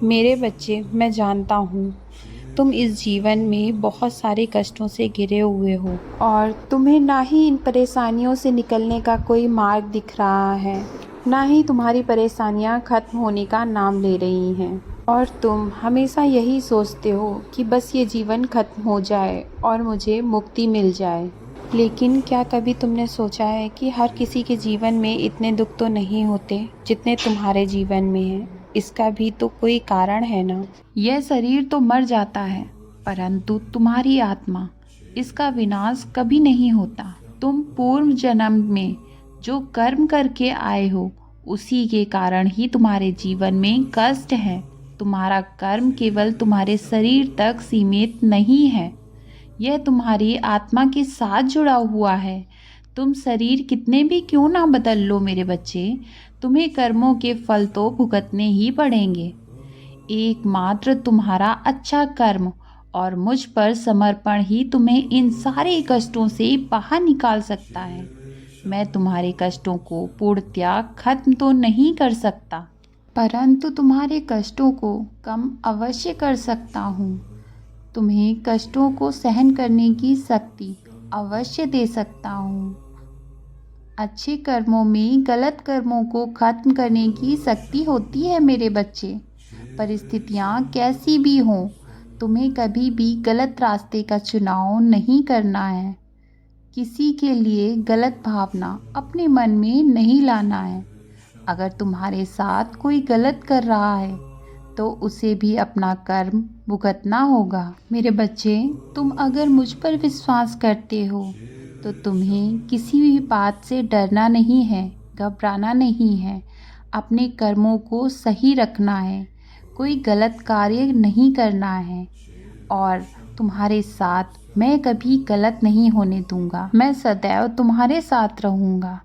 मेरे बच्चे, मैं जानता हूँ तुम इस जीवन में बहुत सारे कष्टों से घिरे हुए हो और तुम्हें ना ही इन परेशानियों से निकलने का कोई मार्ग दिख रहा है, ना ही तुम्हारी परेशानियाँ खत्म होने का नाम ले रही हैं। और तुम हमेशा यही सोचते हो कि बस ये जीवन खत्म हो जाए और मुझे मुक्ति मिल जाए। लेकिन क्या कभी तुमने सोचा है कि हर किसी के जीवन में इतने दुख तो नहीं होते जितने तुम्हारे जीवन में हैं। इसका भी तो कोई कारण है ना। यह शरीर तो मर जाता है, परंतु तुम्हारी आत्मा, इसका विनाश कभी नहीं होता। तुम पूर्व जन्म में जो कर्म करके आए हो, उसी के कारण ही तुम्हारे जीवन में कष्ट है। तुम्हारा कर्म केवल तुम्हारे शरीर तक सीमित नहीं है, यह तुम्हारी आत्मा के साथ जुड़ा हुआ है। तुम शरीर कितने भी क्यों ना बदल लो मेरे बच्चे, तुम्हें कर्मों के फल तो भुगतने ही पड़ेंगे। एकमात्र तुम्हारा अच्छा कर्म और मुझ पर समर्पण ही तुम्हें इन सारे कष्टों से बाहर निकाल सकता है। मैं तुम्हारे कष्टों को पूर्णतया खत्म तो नहीं कर सकता, परंतु तुम्हारे कष्टों को कम अवश्य कर सकता हूँ। तुम्हें कष्टों को सहन करने की शक्ति अवश्य दे सकता हूँ। अच्छे कर्मों में गलत कर्मों को खत्म करने की शक्ति होती है मेरे बच्चे। परिस्थितियाँ कैसी भी हों, तुम्हें कभी भी गलत रास्ते का चुनाव नहीं करना है। किसी के लिए गलत भावना अपने मन में नहीं लाना है। अगर तुम्हारे साथ कोई गलत कर रहा है तो उसे भी अपना कर्म भुगतना होगा। मेरे बच्चे, तुम अगर मुझ पर विश्वास करते हो तो तुम्हें किसी भी बात से डरना नहीं है, घबराना नहीं है। अपने कर्मों को सही रखना है, कोई गलत कार्य नहीं करना है और तुम्हारे साथ मैं कभी गलत नहीं होने दूंगा। मैं सदैव तुम्हारे साथ रहूंगा।